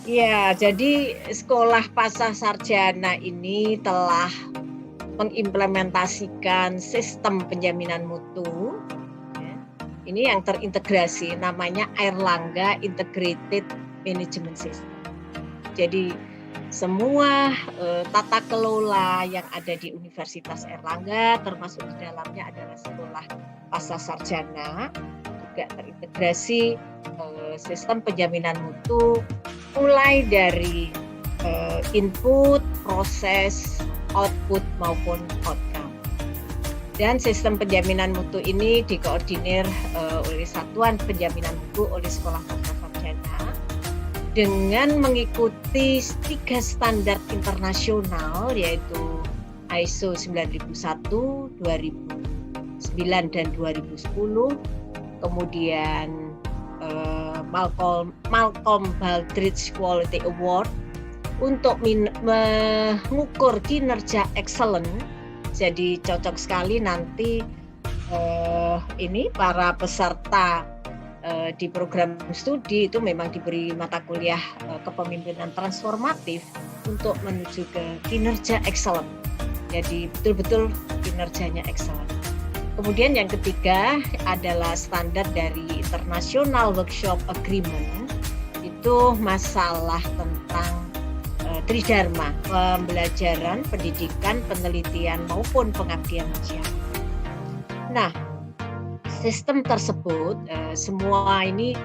Ya, jadi sekolah pasca sarjana ini telah mengimplementasikan sistem penjaminan mutu. Ya. Ini yang terintegrasi, namanya Airlangga Integrated Management System. Jadi semua tata kelola yang ada di Universitas Airlangga, termasuk di dalamnya adalah sekolah pasca sarjana, juga terintegrasi sistem penjaminan mutu, mulai dari input, proses, output maupun outcome. Dan sistem penjaminan mutu ini dikoordinir oleh Satuan Penjaminan Mutu oleh Sekolah Pasca Sarjana dengan mengikuti 3 standar internasional, yaitu ISO 9001, 2009 dan 2010, kemudian Malcolm Baldrige Quality Award untuk mengukur kinerja excellent. Jadi cocok sekali nanti ini para peserta di program studi itu memang diberi mata kuliah kepemimpinan transformatif untuk menuju ke kinerja excellent. Jadi betul-betul kinerjanya excellent. Kemudian yang ketiga adalah standar dari International Workshop Agreement. Itu masalah tentang tridharma, pembelajaran, pendidikan, penelitian maupun pengabdian masyarakat. Nah, sistem tersebut semua ini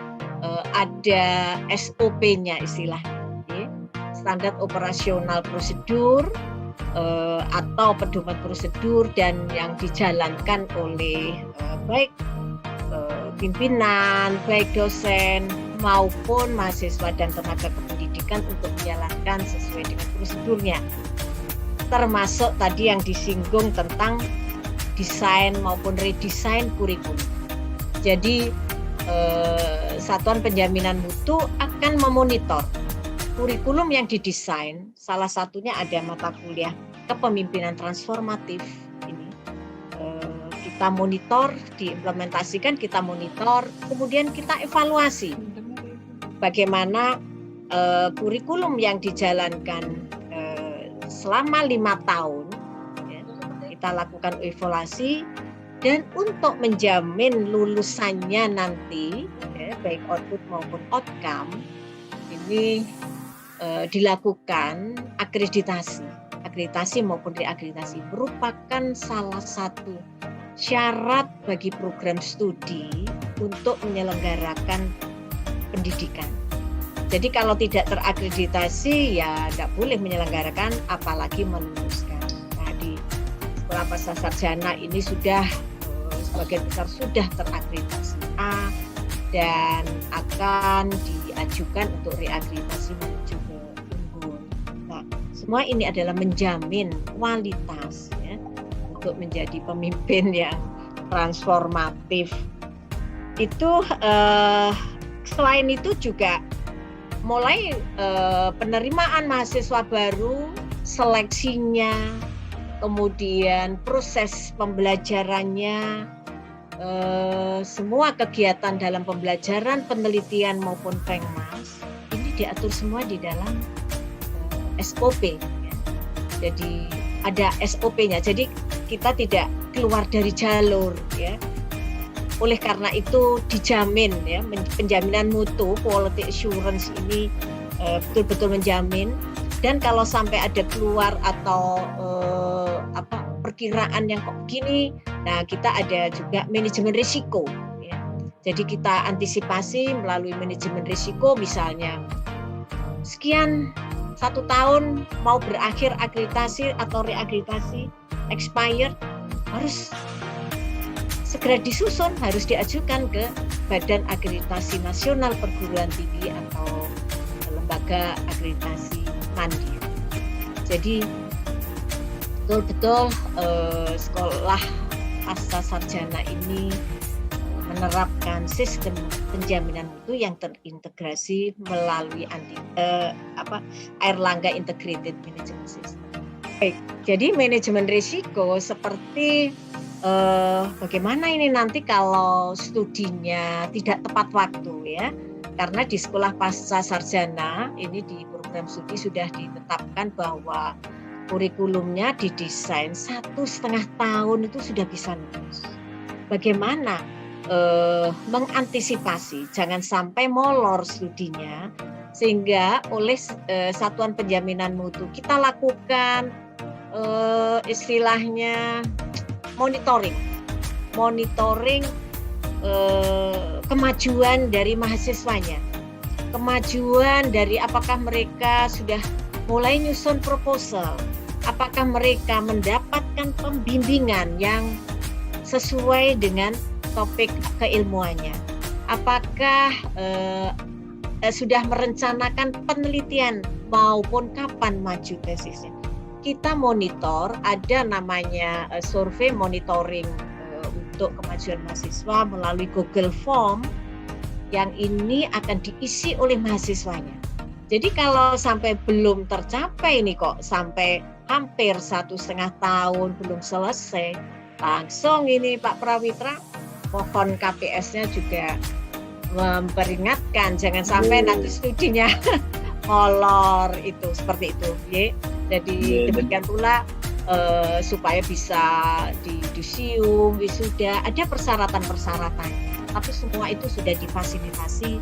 ada SOP-nya istilahnya, ya. Standar operasional prosedur atau pedoman prosedur dan yang dijalankan oleh baik pimpinan, baik dosen maupun mahasiswa dan tenaga kependidikan untuk menjalankan sesuai dengan prosedurnya. Termasuk tadi yang disinggung tentang desain maupun redesain kurikulum. Jadi Satuan Penjaminan Mutu akan memonitor kurikulum yang didesain. Salah satunya ada mata kuliah kepemimpinan transformatif ini. Kita monitor, diimplementasikan, kita monitor, kemudian kita evaluasi bagaimana kurikulum yang dijalankan selama 5 tahun. Ya, kita lakukan evaluasi, dan untuk menjamin lulusannya nanti, ya, baik output maupun outcome, ini dilakukan akreditasi maupun reakreditasi merupakan salah satu syarat bagi program studi untuk menyelenggarakan pendidikan. Jadi kalau tidak terakreditasi ya tidak boleh menyelenggarakan, apalagi meluluskan. Nah, di sekolah pasca sarjana ini sudah sebagian besar sudah terakreditasi A dan akan diajukan untuk reakreditasi menuju ke unggul. Nah, semua ini adalah menjamin kualitas, ya, untuk menjadi pemimpin yang transformatif. Itu selain itu juga mulai penerimaan mahasiswa baru, seleksinya, kemudian proses pembelajarannya, semua kegiatan dalam pembelajaran, penelitian maupun pengmas ini diatur semua di dalam SOP. Ya. Jadi ada SOP-nya. Jadi kita tidak keluar dari jalur, ya. Oleh karena itu dijamin, ya, penjaminan mutu, quality assurance ini betul-betul menjamin. Dan kalau sampai ada keluar atau perkiraan yang kok begini, nah kita ada juga manajemen risiko. Ya. Jadi kita antisipasi melalui manajemen risiko, misalnya sekian 1 tahun mau berakhir akreditasi atau reakreditasi expired, harus segera disusun, harus diajukan ke Badan Akreditasi Nasional Perguruan Tinggi atau lembaga akreditasi mandiri. Jadi betul-betul sekolah pasca sarjana ini menerapkan sistem penjaminan mutu yang terintegrasi melalui Airlangga Integrated Management System. Baik, jadi manajemen risiko seperti bagaimana ini nanti kalau studinya tidak tepat waktu, ya. karena di sekolah pasca sarjana ini di program studi sudah ditetapkan bahwa kurikulumnya didesain 1,5 tahun itu sudah bisa lulus. Bagaimana mengantisipasi jangan sampai molor studinya, sehingga oleh Satuan Penjaminan Mutu kita lakukan istilahnya monitoring kemajuan dari mahasiswanya, kemajuan dari apakah mereka sudah mulai nyusun proposal, apakah mereka mendapatkan pembimbingan yang sesuai dengan topik keilmuannya, apakah sudah merencanakan penelitian maupun kapan maju tesisnya. Kita monitor, ada namanya survei monitoring untuk kemajuan mahasiswa melalui Google Form yang ini akan diisi oleh mahasiswanya. Jadi kalau sampai belum tercapai nih kok, sampai hampir 1,5 tahun belum selesai, langsung ini Pak Prawitra, mohon KPS-nya juga memperingatkan jangan sampai nanti studinya molor itu seperti itu. Jadi demikian pula supaya bisa di yudisium, wisuda, ada persyaratan-persyaratan. Tapi semua itu sudah difasilitasi,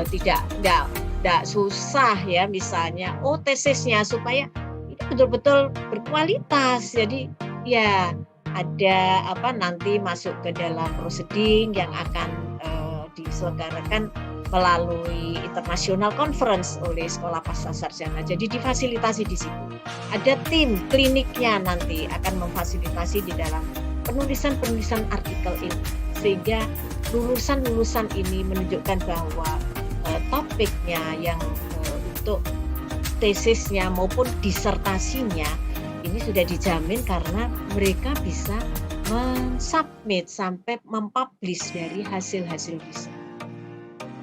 tidak susah ya, misalnya tesisnya supaya itu betul-betul berkualitas. Jadi ya ada nanti masuk ke dalam proceeding yang akan diselenggarakan melalui international conference oleh sekolah pasca sarjana. Jadi difasilitasi di situ. Ada tim kliniknya nanti akan memfasilitasi di dalam penulisan artikel ini, sehingga lulusan ini menunjukkan bahwa topiknya yang untuk tesisnya maupun disertasinya ini sudah dijamin karena mereka bisa mensubmit sampai mempublish dari hasil-hasil riset.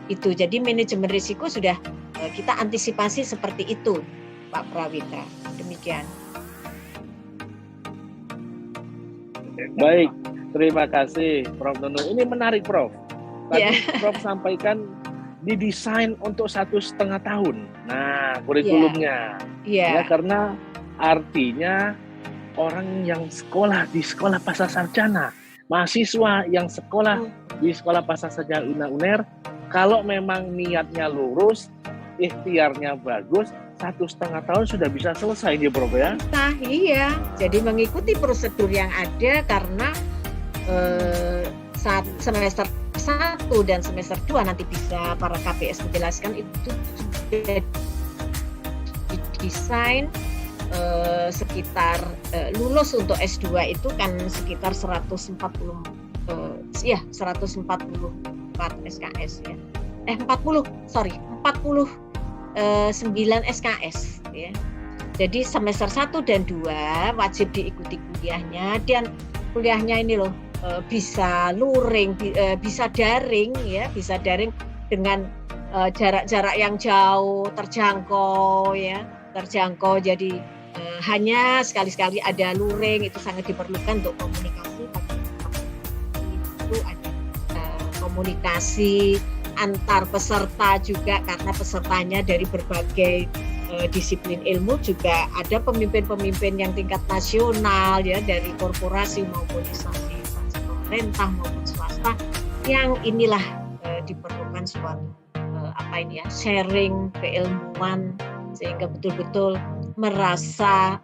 Itu jadi manajemen risiko sudah kita antisipasi seperti itu, Pak Prawitra. Demikian. Baik, terima kasih Prof. Nunung. Ini menarik, Prof. Tadi Prof sampaikan didesain untuk 1,5 tahun. Nah, kurikulumnya. Ya, karena artinya orang yang sekolah di sekolah pasca sarjana, mahasiswa yang sekolah di sekolah pasca sarjana UNER, kalau memang niatnya lurus, ikhtiarnya bagus, 1,5 tahun sudah bisa selesai dia, Prof ya? Iya, jadi mengikuti prosedur yang ada karena saat semester 1 dan semester 2 nanti bisa para KPS menjelaskan itu sudah didesain sekitar lulus untuk S2 itu kan sekitar 144 SKS ya. 49 SKS ya. Jadi semester 1 dan 2 wajib diikuti kuliahnya, dan kuliahnya ini loh bisa luring, bisa daring ya, bisa daring dengan jarak-jarak yang jauh, terjangkau. Jadi hanya sekali-sekali ada luring, itu sangat diperlukan untuk komunikasi. Itu ada komunikasi antar peserta juga, karena pesertanya dari berbagai disiplin ilmu, juga ada pemimpin-pemimpin yang tingkat nasional ya, dari korporasi maupun instansi pemerintah maupun swasta, yang inilah diperlukan suatu sharing keilmuan, sehingga betul-betul merasa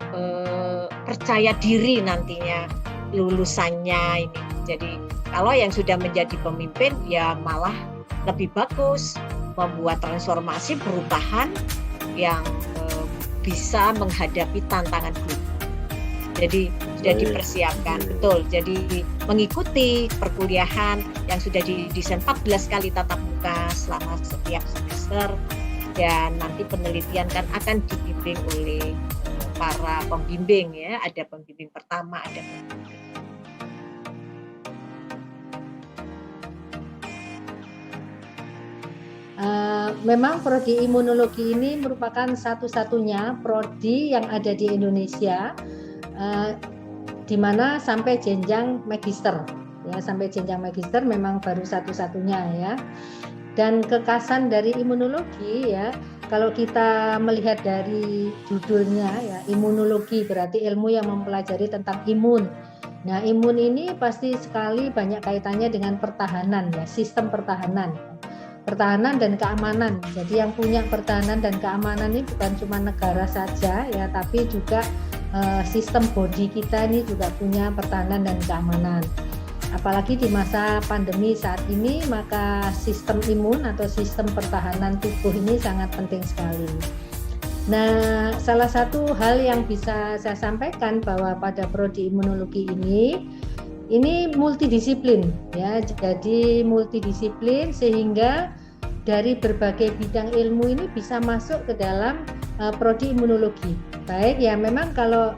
percaya diri nantinya lulusannya ini. Jadi kalau yang sudah menjadi pemimpin ya malah lebih bagus, membuat transformasi perubahan yang bisa menghadapi tantangan global. Jadi sudah dipersiapkan betul. Jadi mengikuti perkuliahan yang sudah didesain 14 kali tatap muka selama setiap semester, dan nanti penelitian kan akan dibimbing oleh para pembimbing ya. Ada pembimbing pertama, ada pembimbing. Memang prodi imunologi ini merupakan satu-satunya prodi yang ada di Indonesia di mana sampai jenjang magister ya, sampai jenjang magister memang baru satu-satunya ya. Dan kekasan dari imunologi ya, kalau kita melihat dari judulnya ya, imunologi berarti ilmu yang mempelajari tentang imun. Nah, imun ini pasti sekali banyak kaitannya dengan pertahanan ya, sistem pertahanan. Pertahanan dan keamanan. Jadi yang punya pertahanan dan keamanan ini bukan cuma negara saja ya, tapi juga sistem body kita ini juga punya pertahanan dan keamanan. Apalagi di masa pandemi saat ini, maka sistem imun atau sistem pertahanan tubuh ini sangat penting sekali. Nah, salah satu hal yang bisa saya sampaikan bahwa pada prodi imunologi ini multidisiplin ya. Jadi multidisiplin sehingga dari berbagai bidang ilmu ini bisa masuk ke dalam prodi imunologi. Baik ya, memang kalau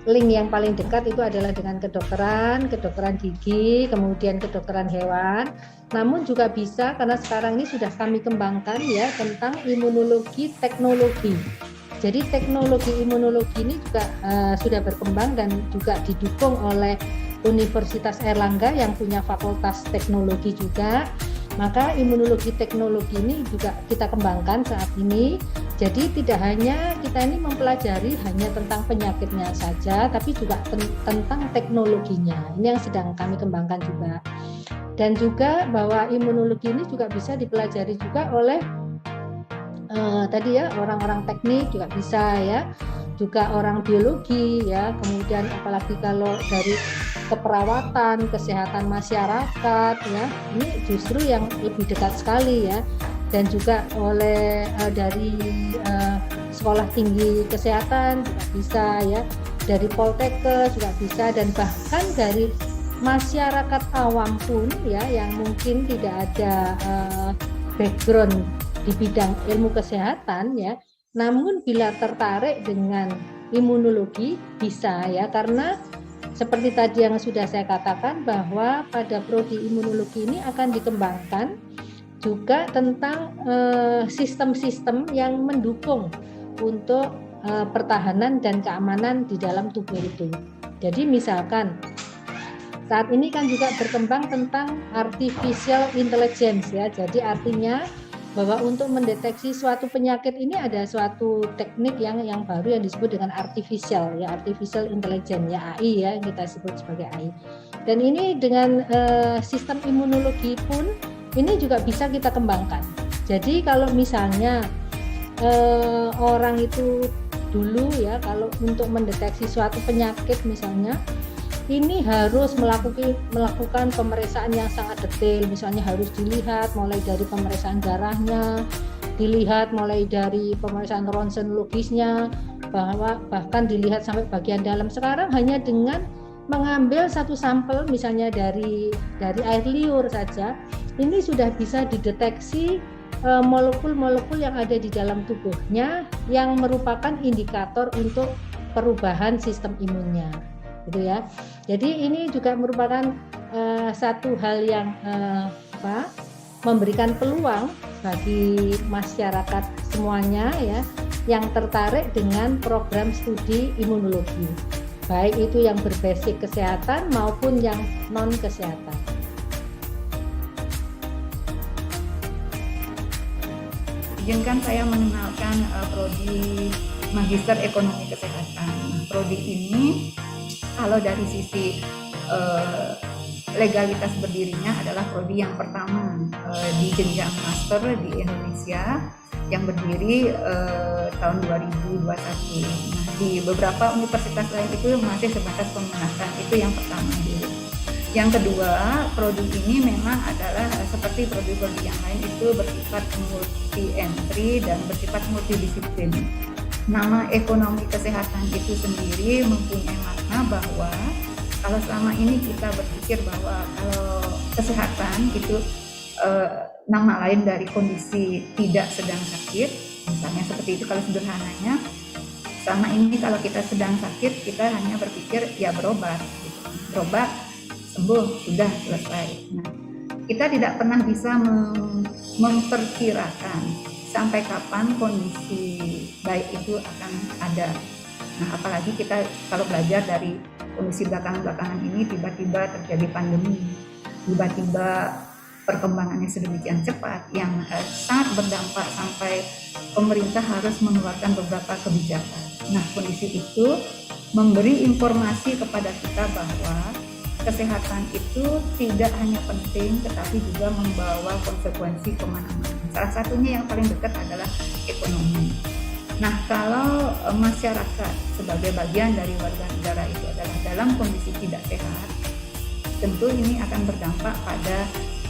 link yang paling dekat itu adalah dengan kedokteran gigi, kemudian kedokteran hewan. Namun juga bisa, karena sekarang ini sudah kami kembangkan ya, tentang imunologi teknologi. Jadi teknologi imunologi ini juga sudah berkembang dan juga didukung oleh Universitas Airlangga yang punya fakultas teknologi juga. Maka imunologi teknologi ini juga kita kembangkan saat ini. Jadi tidak hanya kita ini mempelajari hanya tentang penyakitnya saja, tapi juga tentang teknologinya. Ini yang sedang kami kembangkan juga. Dan juga bahwa imunologi ini juga bisa dipelajari juga oleh tadi ya, orang-orang teknik juga bisa ya, juga orang biologi ya, kemudian apalagi kalau dari keperawatan, kesehatan masyarakat ya, ini justru yang lebih dekat sekali ya. Dan juga oleh dari sekolah tinggi kesehatan juga bisa ya, dari Poltekkes juga bisa, dan bahkan dari masyarakat awam pun ya, yang mungkin tidak ada background di bidang ilmu kesehatan ya, namun bila tertarik dengan imunologi bisa ya, karena seperti tadi yang sudah saya katakan bahwa pada prodi imunologi ini akan dikembangkan juga tentang sistem-sistem yang mendukung untuk pertahanan dan keamanan di dalam tubuh itu. Jadi misalkan saat ini kan juga berkembang tentang artificial intelligence ya. Jadi artinya bahwa untuk mendeteksi suatu penyakit ini ada suatu teknik yang baru yang disebut dengan artificial intelligence ya, AI ya, yang kita sebut sebagai AI. Dan ini dengan sistem imunologi pun ini juga bisa kita kembangkan. Jadi kalau misalnya orang itu dulu ya, kalau untuk mendeteksi suatu penyakit misalnya, ini harus melakukan pemeriksaan yang sangat detail. Misalnya harus dilihat mulai dari pemeriksaan darahnya, dilihat mulai dari pemeriksaan ronsen logisnya, bahkan dilihat sampai bagian dalam. Sekarang hanya dengan mengambil satu sampel misalnya dari air liur saja, ini sudah bisa dideteksi molekul-molekul yang ada di dalam tubuhnya yang merupakan indikator untuk perubahan sistem imunnya, gitu ya. Jadi ini juga merupakan satu hal yang memberikan peluang bagi masyarakat semuanya ya, yang tertarik dengan program studi imunologi, baik itu yang berbasis kesehatan maupun yang non kesehatan. Izinkan saya mengenalkan prodi Magister Ekonomi Kesehatan. Prodi ini kalau dari sisi legalitas berdirinya adalah prodi yang pertama di jenjang master di Indonesia yang berdiri tahun 2021. Nah, di beberapa universitas lain itu masih sebatas peminatan, itu yang pertama dulu. Yang kedua, prodi ini memang adalah seperti prodi-prodi yang lain itu bersifat multi-entry dan bersifat multidisiplin. Nama ekonomi kesehatan itu sendiri mempunyai makna bahwa kalau selama ini kita berpikir bahwa kalau kesehatan itu nama lain dari kondisi tidak sedang sakit, misalnya seperti itu kalau sederhananya. Selama ini kalau kita sedang sakit, kita hanya berpikir ya berobat, gitu. Berobat, sembuh, sudah selesai. Nah, kita tidak pernah bisa memperkirakan sampai kapan kondisi baik itu akan ada. Nah, apalagi kita kalau belajar dari kondisi belakangan ini, tiba-tiba terjadi pandemi, tiba-tiba perkembangannya sedemikian cepat yang sangat berdampak sampai pemerintah harus mengeluarkan beberapa kebijakan. Nah, kondisi itu memberi informasi kepada kita bahwa kesehatan itu tidak hanya penting tetapi juga membawa konsekuensi kemana-mana. Salah satunya yang paling dekat adalah ekonomi. Nah, kalau masyarakat sebagai bagian dari warga negara itu adalah dalam kondisi tidak sehat, tentu ini akan berdampak pada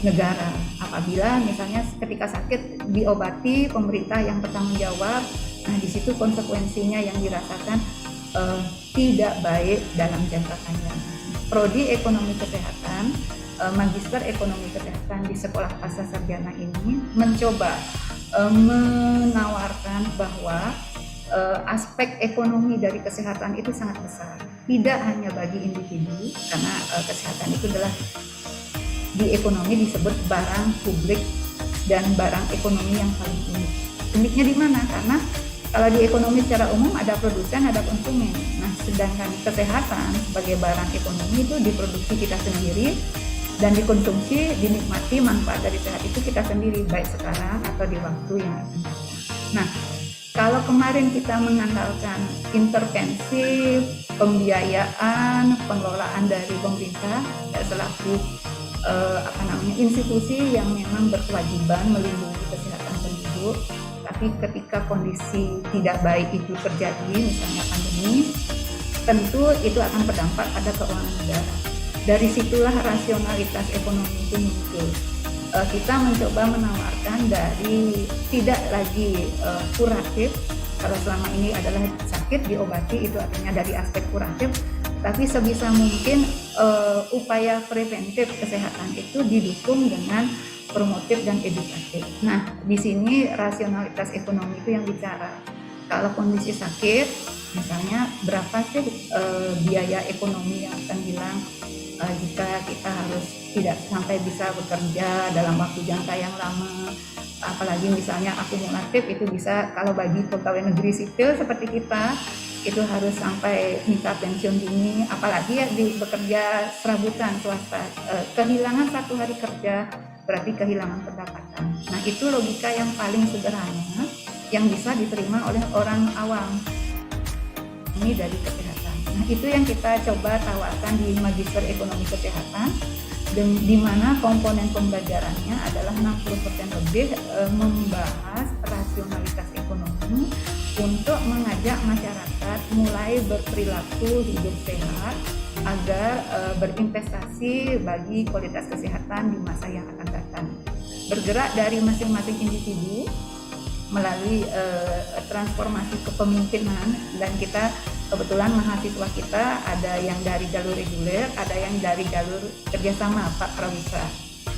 negara. Apabila misalnya ketika sakit diobati, pemerintah yang bertanggung jawab, nah di situ konsekuensinya yang dirasakan tidak baik dalam jangka panjang. Prodi Ekonomi Kesehatan, Magister Ekonomi Kesehatan di Sekolah Pasca Sarjana ini mencoba menawarkan bahwa aspek ekonomi dari kesehatan itu sangat besar. Tidak hanya bagi individu, karena kesehatan itu adalah di ekonomi disebut barang publik dan barang ekonomi yang paling unik. Uniknya di mana? Karena kalau di ekonomi secara umum ada produsen, ada konsumen. Nah, sedangkan kesehatan sebagai barang ekonomi itu diproduksi kita sendiri dan dikonsumsi, dinikmati manfaat dari sehat itu kita sendiri, baik sekarang atau di waktu yang akan datang. Nah, kalau kemarin kita mengandalkan intervensi, pembiayaan, pengelolaan dari pemerintah ya selaku institusi yang memang berkewajiban melindungi kesehatan penduduk, tapi ketika kondisi tidak baik itu terjadi, misalnya pandemi, tentu itu akan berdampak pada keuangan negara. Dari situlah rasionalitas ekonomi itu muncul. Kita mencoba menawarkan dari tidak lagi kuratif, kalau selama ini adalah sakit diobati, itu artinya dari aspek kuratif, tapi sebisa mungkin upaya preventif kesehatan itu didukung dengan promotif dan edukatif. Nah, di sini rasionalitas ekonomi itu yang bicara. Kalau kondisi sakit, misalnya berapa sih biaya ekonomi yang akan hilang jika kita harus tidak sampai bisa bekerja dalam waktu jangka yang lama, apalagi misalnya akumulatif itu bisa, kalau bagi pegawai negeri sipil seperti kita itu harus sampai minta pensiun dini, apalagi ya di bekerja serabutan swasta, kehilangan 1 hari kerja berarti kehilangan pendapatan. Nah, itu logika yang paling sederhana yang bisa diterima oleh orang awam ini dari kesehatan. Nah, itu yang kita coba tawarkan di Magister Ekonomi Kesehatan, dan di mana komponen pembelajarannya adalah 60% lebih membahas rasionalitas ekonomi untuk mengajak masyarakat mulai berperilaku hidup sehat agar berinvestasi bagi kualitas kesehatan di masa yang akan datang. Bergerak dari masing-masing individu melalui transformasi kepemimpinan, dan kita kebetulan mahasiswa kita ada yang dari jalur reguler, ada yang dari jalur kerjasama Pak Prawisa.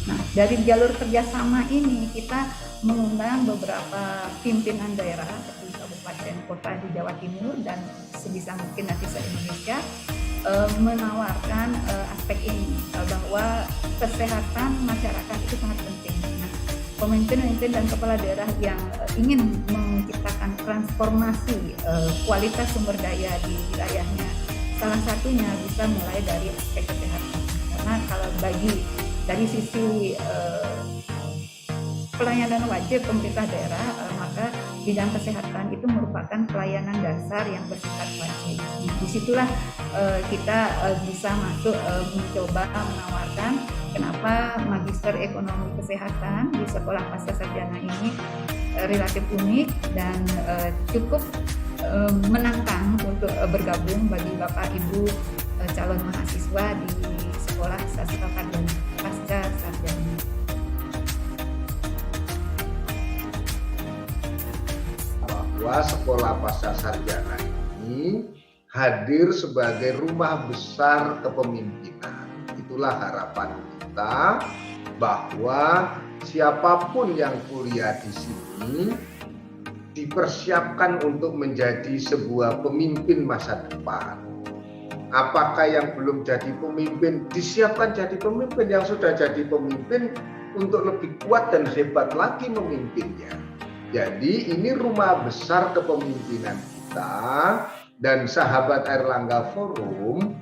Nah, dari jalur kerjasama ini kita mengundang beberapa pimpinan daerah seperti kabupaten kota di Jawa Timur dan sebisa mungkin nanti se-Indonesia menawarkan aspek ini bahwa kesehatan masyarakat itu sangat penting. Nah, pemimpin-pemimpin dan kepala daerah yang ingin menciptakan transformasi kualitas sumber daya di wilayahnya, salah satunya bisa mulai dari aspek kesehatan. Karena kalau bagi dari sisi pelayanan wajib pemerintah daerah, maka bidang kesehatan itu merupakan pelayanan dasar yang bersifat wajib. Disitulah kita bisa masuk mencoba menawarkan kenapa Magister Ekonomi Kesehatan di Sekolah Pasca Sarjana ini relatif unik dan cukup menantang untuk bergabung bagi Bapak Ibu calon mahasiswa di Sekolah Pasca Sarjana. Bahwa Sekolah Pasca Sarjana ini hadir sebagai rumah besar kepemimpinan. Itulah harapan kita bahwa siapapun yang kuliah di sini dipersiapkan untuk menjadi sebuah pemimpin masa depan. Apakah yang belum jadi pemimpin disiapkan jadi pemimpin, yang sudah jadi pemimpin untuk lebih kuat dan hebat lagi memimpinnya. Jadi ini rumah besar kepemimpinan kita, dan sahabat Airlangga Forum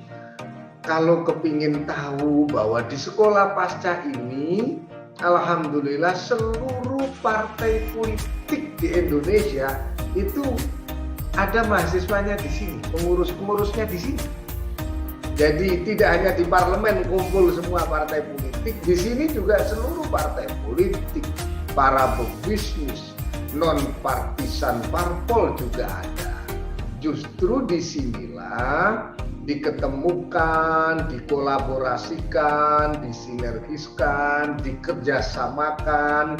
kalau kepingin tahu bahwa di Sekolah Pasca ini alhamdulillah seluruh partai politik di Indonesia itu ada mahasiswanya di sini, pengurus-pengurusnya di sini. Jadi tidak hanya di parlemen kumpul semua partai politik, di sini juga seluruh partai politik, para pebisnis, non-partisan parpol juga ada. Justru disinilah diketemukan, dikolaborasikan, disinergiskan, dikerjasamakan,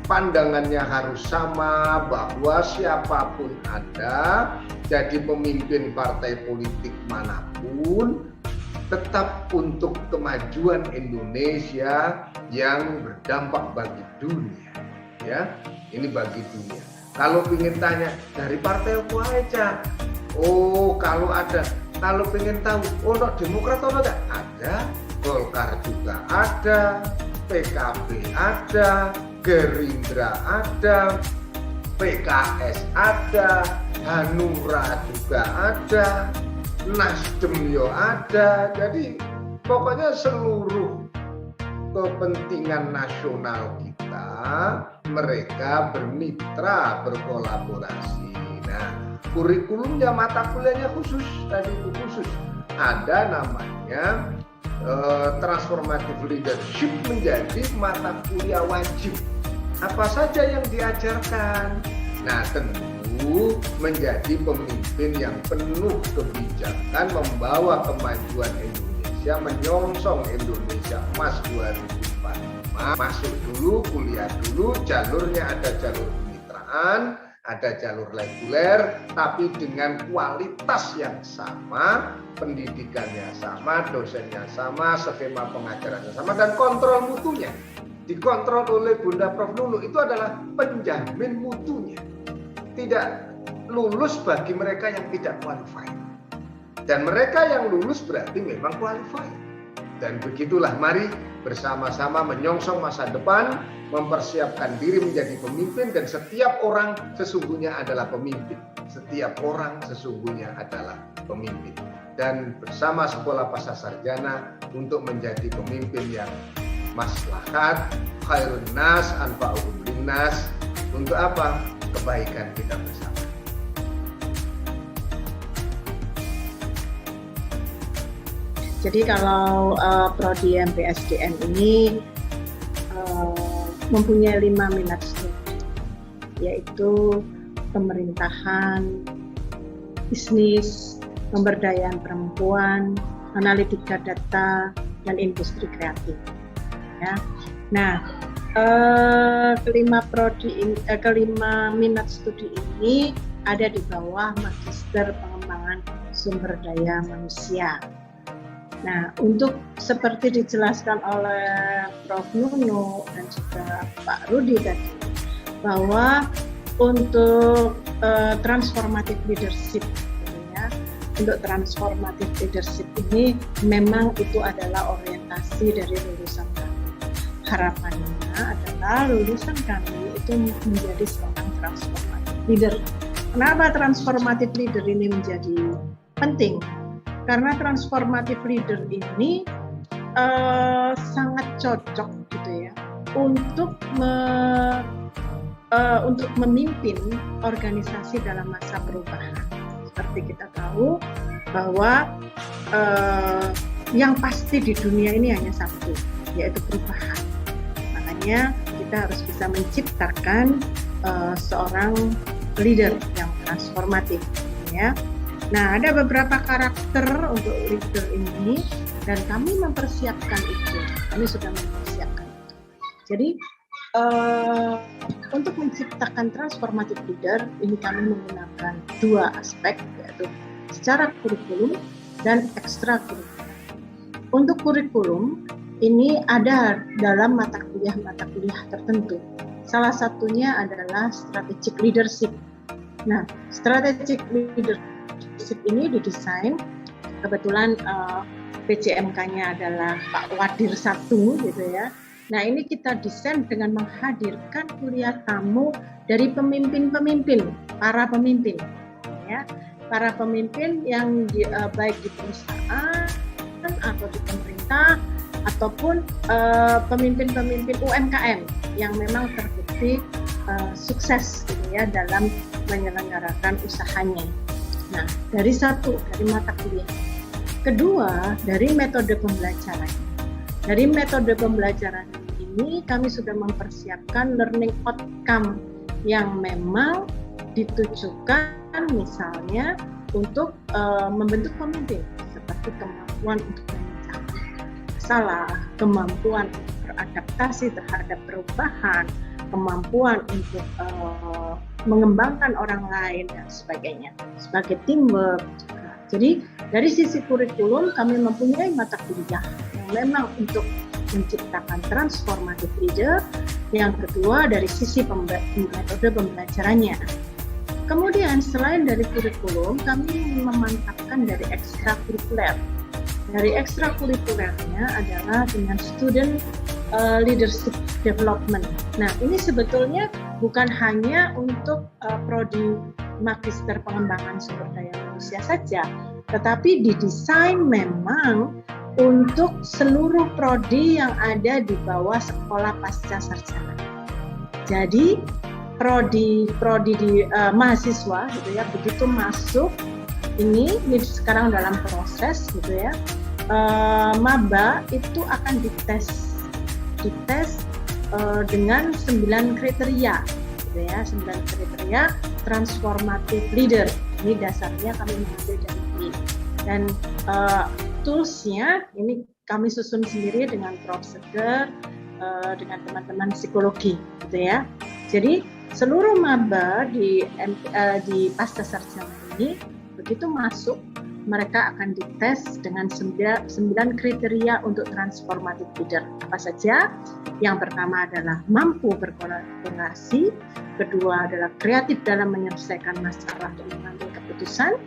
pandangannya harus sama bahwa siapapun ada, jadi pemimpin partai politik manapun, tetap untuk kemajuan Indonesia yang berdampak bagi dunia. Ya, ini bagi dunia. Kalau ingin tanya dari partai apa aja? Oh, kalau pengen tahu, oh no, Demokrat atau enggak? Ada, Golkar juga ada, PKB ada, Gerindra ada, PKS ada, Hanura juga ada, Nasdem yo ada. Jadi pokoknya seluruh kepentingan nasional kita, mereka bermitra, berkolaborasi. Nah, kurikulumnya, mata kuliahnya khusus, tadi itu khusus. Ada namanya transformative leadership menjadi mata kuliah wajib. Apa saja yang diajarkan? Nah, tentu menjadi pemimpin yang penuh kebijakan, membawa kemajuan Indonesia, menyongsong Indonesia Emas 2045. Masuk dulu, kuliah dulu, jalurnya ada jalur kemitraan, ada jalur reguler, tapi dengan kualitas yang sama, pendidikannya sama, dosennya sama, skema pengajarannya sama, dan kontrol mutunya dikontrol oleh Bunda Prof. Nunu. Itu adalah penjamin mutunya. Tidak lulus bagi mereka yang tidak qualified, dan mereka yang lulus berarti memang qualified. Dan begitulah, mari bersama-sama menyongsong masa depan, mempersiapkan diri menjadi pemimpin, dan setiap orang sesungguhnya adalah pemimpin. Setiap orang sesungguhnya adalah pemimpin. Dan bersama Sekolah Pasca Sarjana untuk menjadi pemimpin yang maslahat, khairun nas, anfa'uhum linnas. Untuk apa? Kebaikan kita bersama. Jadi kalau Prodi MPSDM ini mempunyai 5 minat studi, yaitu pemerintahan, bisnis, pemberdayaan perempuan, analitika data, dan industri kreatif. Ya. Nah, kelima minat studi ini ada di bawah Magister Pengembangan Sumber Daya Manusia. Nah, untuk seperti dijelaskan oleh Prof. Nunu dan juga Pak Rudi tadi, bahwa untuk transformative leadership, ya, untuk transformative leadership ini memang itu adalah orientasi dari lulusan kami. Harapannya adalah lulusan kami itu menjadi seorang transformative leader. Kenapa transformative leader ini menjadi penting? Karena transformative leader ini sangat cocok gitu ya untuk memimpin organisasi dalam masa perubahan. Seperti kita tahu bahwa yang pasti di dunia ini hanya satu, yaitu perubahan. Makanya kita harus bisa menciptakan seorang leader yang transformatif, ya. Nah, ada beberapa karakter untuk leader ini, dan kami mempersiapkan itu. Kami sudah mempersiapkan itu. Jadi untuk menciptakan transformative leader ini kami menggunakan 2 aspek, yaitu secara kurikulum dan ekstra kurikulum. Untuk kurikulum ini ada dalam mata kuliah tertentu. Salah satunya adalah strategic leadership. Nah, strategic leadership ini didesain, kebetulan PCMK-nya adalah Pak Wadir 1 gitu ya. Nah, ini kita desain dengan menghadirkan kuliah tamu dari pemimpin-pemimpin, para pemimpin, ya, para pemimpin yang baik di perusahaan atau di pemerintah ataupun pemimpin-pemimpin UMKM yang memang terbukti sukses gitu ya dalam menyelenggarakan usahanya. Nah, dari mata kuliah. Kedua, dari metode pembelajaran. Dari metode pembelajaran ini kami sudah mempersiapkan learning outcome yang memang ditujukan misalnya untuk membentuk pemimpin, seperti kemampuan untuk memecahkan masalah, kemampuan beradaptasi terhadap perubahan, kemampuan untuk mengembangkan orang lain dan sebagainya, sebagai teamwork. Jadi dari sisi kurikulum kami mempunyai mata kuliah yang memang untuk menciptakan transformative leader. Yang kedua dari sisi metode pembelajarannya. Kemudian selain dari kurikulum, kami memantapkan dari ekstrakurikuler. Dari ekstrakurikulernya adalah dengan student leadership development. Nah, ini sebetulnya bukan hanya untuk prodi magister pengembangan sumber daya manusia saja, tetapi didesain memang untuk seluruh prodi yang ada di bawah sekolah pasca sarjana. Jadi prodi di mahasiswa gitu ya, begitu masuk ini sekarang dalam proses gitu ya, maba itu akan dites dengan 9 kriteria gitu ya, 9 kriteria transformative leader. Ini dasarnya kami mengambil dari ini, dan toolsnya ini kami susun sendiri dengan Prof. Seger, dengan teman-teman psikologi gitu ya. Jadi seluruh maba di pasca sarjana ini begitu masuk, mereka akan dites dengan 9 kriteria untuk transformative leader. Apa saja? Yang pertama adalah mampu berkolaborasi, kedua adalah kreatif dalam menyelesaikan masalah dan mengambil keputusan,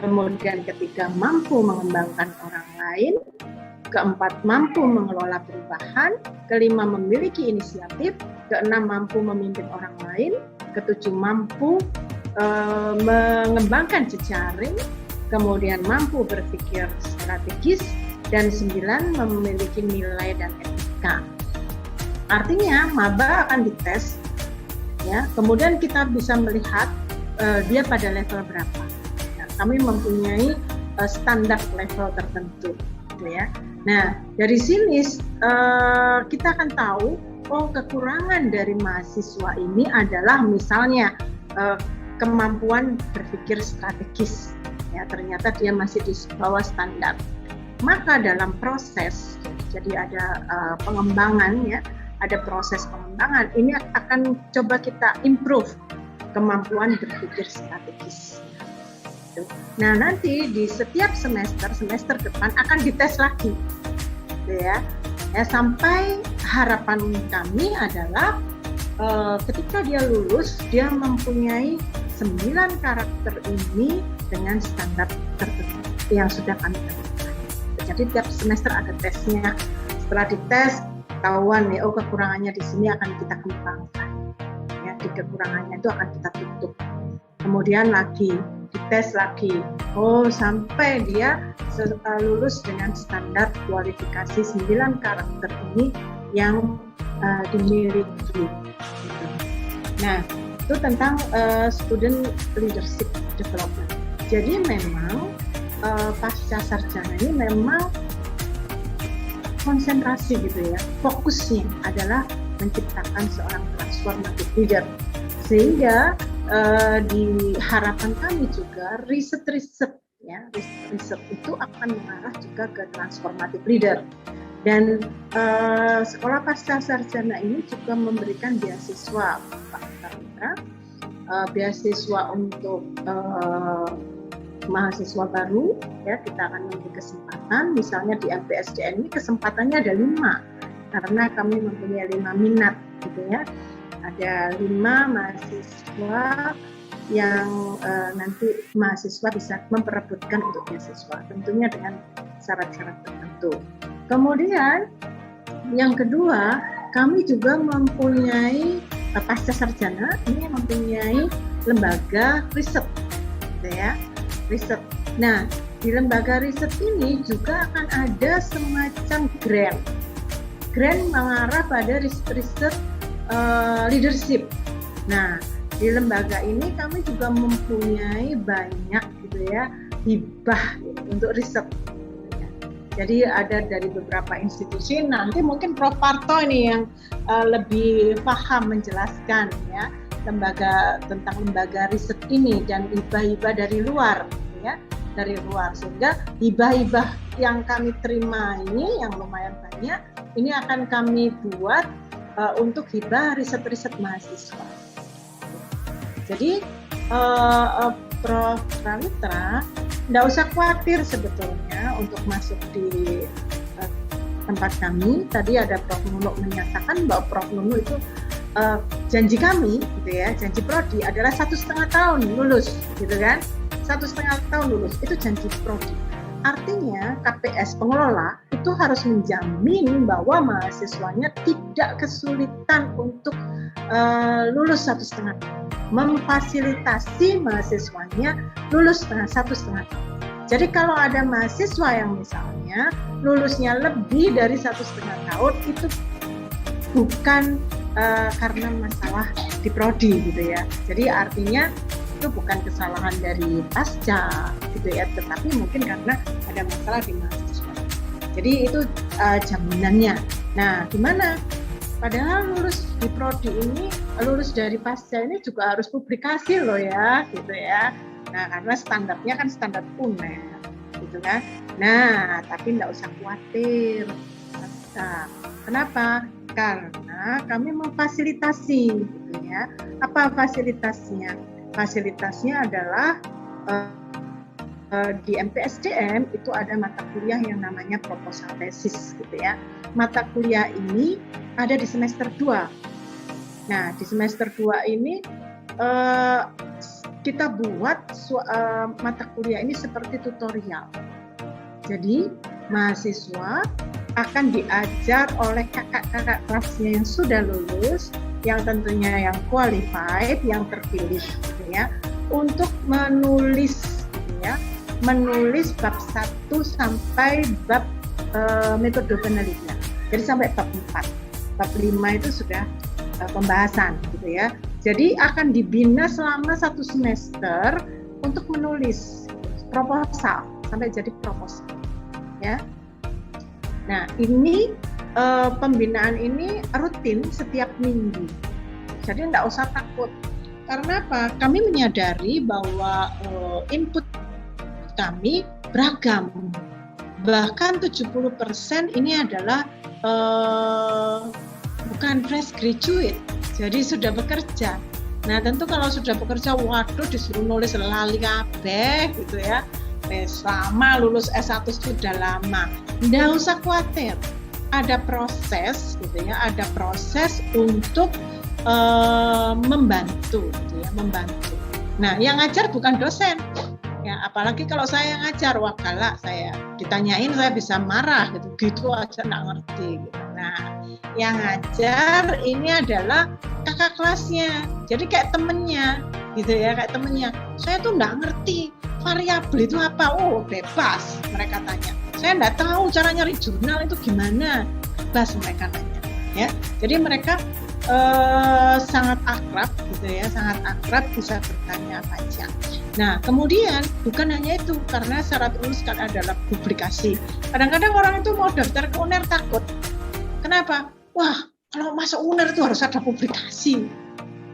kemudian ketiga mampu mengembangkan orang lain, keempat mampu mengelola perubahan, kelima memiliki inisiatif, keenam mampu memimpin orang lain, ketujuh mampu mengembangkan jejaring, kemudian mampu berpikir strategis, dan 9 memiliki nilai dan etika. Artinya maba akan dites, ya. Kemudian kita bisa melihat dia pada level berapa. Nah, kami mempunyai standar level tertentu, gitu ya. Nah, dari sini kita akan tahu, kekurangan dari mahasiswa ini adalah misalnya kemampuan berpikir strategis. Ya, ternyata dia masih di bawah standar. Maka dalam proses, jadi ada pengembangan ya, ada proses pengembangan. Ini akan coba kita improve kemampuan berpikir strategis. Nah, nanti di setiap semester depan akan dites lagi, gitu ya. Sampai harapan kami adalah ketika dia lulus, dia mempunyai 9 karakter ini dengan standar tertentu yang sudah kami tentukan. Jadi tiap semester ada tesnya. Setelah dites, ketahuan nih, kekurangannya di sini akan kita kembangkan. Ya, di kekurangannya itu akan kita tutup. Kemudian lagi dites lagi, sampai dia lulus dengan standar kualifikasi 9 karakter ini yang dimiliki. Nah, itu tentang student leadership development. Jadi memang pasca sarjana ini memang konsentrasi gitu ya, fokusnya adalah menciptakan seorang transformative leader. Sehingga di harapan kami juga riset itu akan mengarah juga ke transformative leader. Dan sekolah pasca sarjana ini juga memberikan beasiswa beasiswa untuk mahasiswa baru, ya, kita akan memberi kesempatan. Misalnya di MPSDN ini kesempatannya ada 5, karena kami mempunyai 5 minat gitu ya. Ada 5 mahasiswa yang nanti mahasiswa bisa memperebutkan untuk beasiswa, tentunya dengan syarat-syarat tertentu. Kemudian yang kedua, kami juga mempunyai pasca sarjana ini mempunyai lembaga riset, gitu ya, riset. Nah, di lembaga riset ini juga akan ada semacam grant. grant mengarah pada riset leadership. Nah, di lembaga ini kami juga mempunyai banyak gitu ya hibah untuk riset. Jadi ada dari beberapa institusi, nanti mungkin Prof. Parto ini yang lebih paham menjelaskan ya tentang lembaga riset ini dan hibah-hibah dari luar ya, dari luar, sehingga hibah-hibah yang kami terima ini yang lumayan banyak ini akan kami buat untuk hibah riset-riset mahasiswa. Jadi Prof. Prawitra nggak usah khawatir sebetulnya untuk masuk di tempat kami. Tadi ada Prof. Nunu menyatakan bahwa Prof. Nunu itu janji kami, gitu ya, janji prodi adalah 1,5 tahun lulus, gitu kan? 1,5 tahun lulus itu janji prodi. Artinya KPS pengelola itu harus menjamin bahwa mahasiswanya tidak kesulitan untuk lulus 1,5 tahun, memfasilitasi mahasiswanya lulus 1,5 tahun. Jadi kalau ada mahasiswa yang misalnya lulusnya lebih dari 1,5 tahun itu bukan karena masalah di prodi gitu ya. Jadi artinya itu bukan kesalahan dari pasca gitu ya, tetapi mungkin karena ada masalah di mahasiswa. Jadi itu jaminannya. Nah, gimana? Padahal lulus di prodi ini, lulus dari pasca ini juga harus publikasi loh ya, gitu ya. Nah, karena standarnya kan standar UNER, gitu kan. Nah, tapi nggak usah khawatir. Nah, kenapa? Karena kami memfasilitasi, gitu ya. Apa fasilitasnya? Fasilitasnya adalah di MPSDM itu ada mata kuliah yang namanya proposal tesis, gitu ya. Mata kuliah ini ada di semester 2. Nah, di semester 2 ini kita buat mata kuliah ini seperti tutorial. Jadi, mahasiswa akan diajar oleh kakak-kakak kelasnya yang sudah lulus, yang tentunya yang qualified, yang terpilih, gitu ya, untuk menulis, gitu ya, menulis bab 1 sampai bab metode penelitian. Jadi sampai bab 4. Bab 5 itu sudah pembahasan, gitu ya. Jadi akan dibina selama 1 semester untuk menulis proposal sampai jadi proposal, ya. Nah, ini pembinaan ini rutin setiap minggu. Jadi tidak usah takut. Karena apa? Kami menyadari bahwa input kami beragam. Bahkan 70% ini adalah bukan fresh graduate, jadi sudah bekerja. Nah, tentu kalau sudah bekerja, waduh, disuruh nulis lali kabeh gitu ya. Lama lulus S1 sudah lama. Nggak usah khawatir. Ada proses gitu ya, ada proses untuk membantu gitu ya, membantu. Nah, yang ngajar bukan dosen. Ya, apalagi kalau saya yang ngajar, wah galak saya. Ditanyain saya bisa marah gitu aja nggak ngerti gitu. Nah, yang ngajar ini adalah kakak kelasnya. Jadi kayak temennya gitu ya, kayak temennya. Saya tuh nggak ngerti variabel itu apa. Oh, bebas mereka tanya. Saya nggak tahu cara nyari jurnal itu gimana. Bebas mereka tanya. Ya, jadi mereka sangat akrab gitu ya, sangat akrab, bisa bertanya apa aja. Nah, kemudian bukan hanya itu, karena syarat lulus kan adalah publikasi. Kadang-kadang orang itu mau daftar ke UNER takut. Kenapa? Wah, kalau masuk UNER itu harus ada publikasi,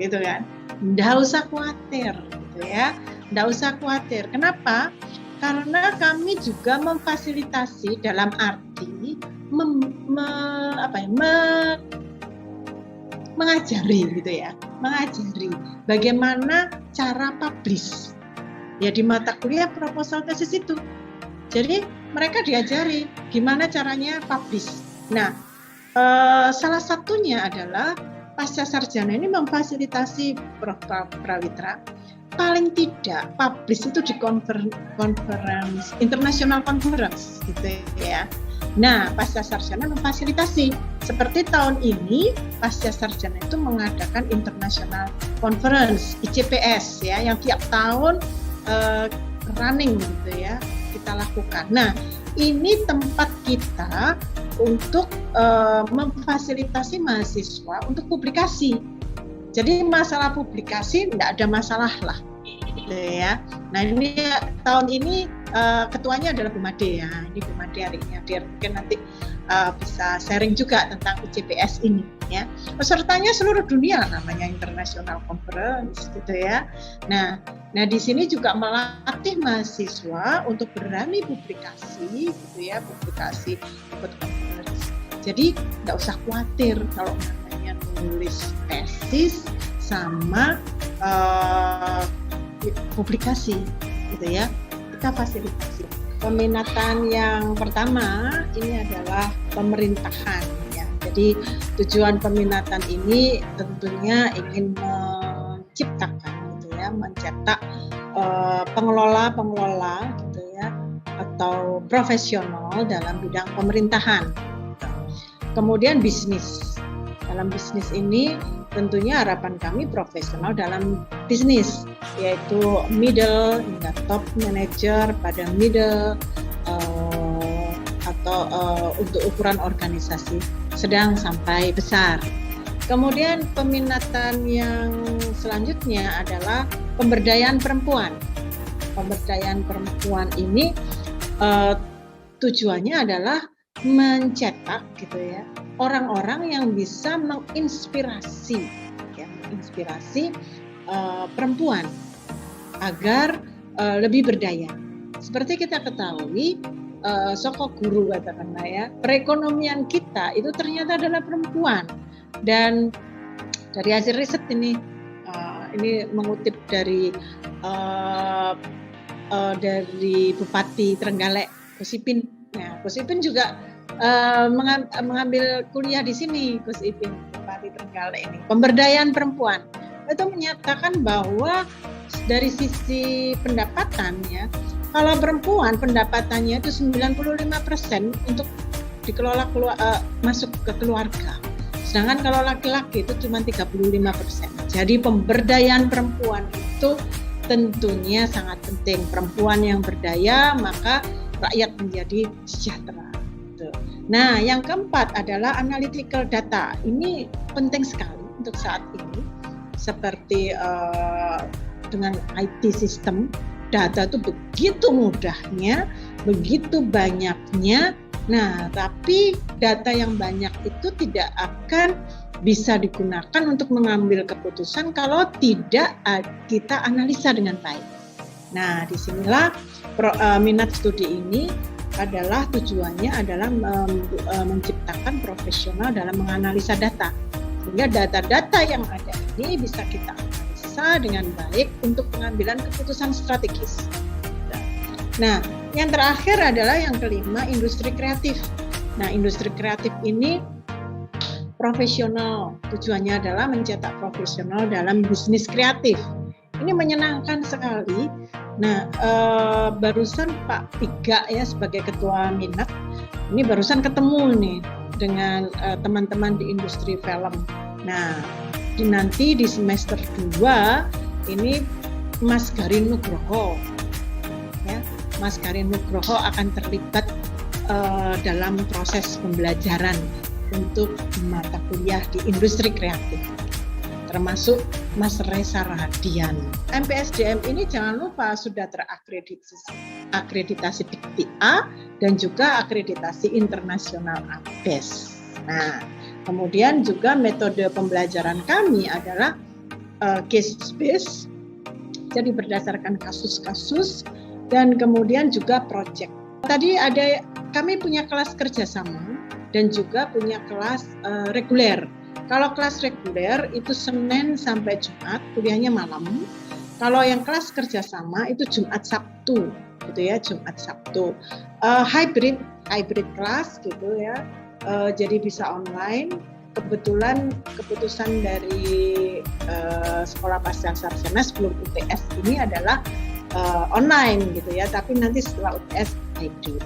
gitu kan? Nggak usah khawatir, gitu ya. Nggak usah khawatir. Kenapa? Karena kami juga memfasilitasi dalam arti mengajari gitu ya, mengajari bagaimana cara publish ya di mata kuliah proposal tesis itu. Jadi mereka diajari gimana caranya publish. Nah, salah satunya adalah pasca sarjana ini memfasilitasi Prof. Prawitra paling tidak publish itu di conference, international conference gitu ya. Nah, pasca sarjana memfasilitasi. Seperti tahun ini, pasca sarjana itu mengadakan international conference ICPS ya, yang tiap tahun running gitu ya kita lakukan. Nah, ini tempat kita untuk memfasilitasi mahasiswa untuk publikasi. Jadi masalah publikasi tidak ada masalah lah, gitu ya. Nah ini tahun ini ketuanya adalah Bu Made ya. Ini Bu Made hari ini hadir, mungkin nanti bisa sharing juga tentang ICPS ini ya. Pesertanya seluruh dunia, namanya International Conference gitu ya. Nah di sini juga melatih mahasiswa untuk berani publikasi gitu ya, publikasi ikut conference. Jadi nggak usah khawatir kalau namanya nulis tesis sama publikasi gitu ya, kita fasilitasi. Peminatan yang pertama ini adalah pemerintahan ya. Jadi tujuan peminatan ini tentunya ingin menciptakan gitu ya, mencetak pengelola gitu ya, atau profesional dalam bidang pemerintahan. Kemudian bisnis. Dalam bisnis ini tentunya harapan kami profesional dalam bisnis, yaitu middle hingga top manager pada middle atau untuk ukuran organisasi sedang sampai besar. Kemudian peminatan yang selanjutnya adalah pemberdayaan perempuan. Pemberdayaan perempuan ini tujuannya adalah mencetak gitu ya, orang-orang yang bisa menginspirasi ya, perempuan agar lebih berdaya. Seperti kita ketahui, soko guru katakanlah ya, perekonomian kita itu ternyata adalah perempuan. Dan dari hasil riset ini mengutip dari Bupati Trenggalek, Gus Ipin. Nah, Gus Ipin juga mengambil kuliah di sini, Gus Ipin, Bupati Trenggalek ini. Pemberdayaan perempuan itu menyatakan bahwa dari sisi pendapatan ya, kalau perempuan pendapatannya itu 95% untuk dikelola masuk ke keluarga. Sedangkan kalau laki-laki itu cuma 35%. Jadi pemberdayaan perempuan itu tentunya sangat penting. Perempuan yang berdaya maka rakyat menjadi sejahtera. Nah, yang keempat adalah analytical data. Ini penting sekali untuk saat ini. Seperti dengan IT system, data itu begitu mudahnya, begitu banyaknya. Nah, tapi data yang banyak itu tidak akan bisa digunakan untuk mengambil keputusan kalau tidak kita analisa dengan baik. Nah, disinilah minat studi ini adalah tujuannya adalah menciptakan profesional dalam menganalisa data. Sehingga data-data yang ada ini bisa kita analisa dengan baik untuk pengambilan keputusan strategis. Nah, yang terakhir adalah yang kelima, industri kreatif. Nah, industri kreatif ini profesional. Tujuannya adalah mencetak profesional dalam bisnis kreatif. Ini menyenangkan sekali. Nah, barusan Pak Piga ya sebagai ketua minat, ini barusan ketemu nih dengan teman-teman di industri film. Nah, nanti di semester 2 ini Mas Garin Nugroho, ya, Mas Garin Nugroho akan terlibat dalam proses pembelajaran untuk mata kuliah di industri kreatif, termasuk Mas Reza Radian. MPSDM ini jangan lupa sudah terakreditasi PIKTA dan juga akreditasi internasional APES. Nah, kemudian juga metode pembelajaran kami adalah case based, jadi berdasarkan kasus-kasus, dan kemudian juga project. Tadi kami punya kelas kerjasama dan juga punya kelas reguler. Kalau kelas reguler itu Senin sampai Jumat, kuliahnya malam. Kalau yang kelas kerjasama itu Jumat Sabtu, gitu ya, Jumat Sabtu. Hybrid kelas gitu ya. Jadi bisa online. Kebetulan keputusan dari Sekolah Pasca Sarjana sebelum UTS ini adalah online gitu ya. Tapi nanti setelah UTS hybrid.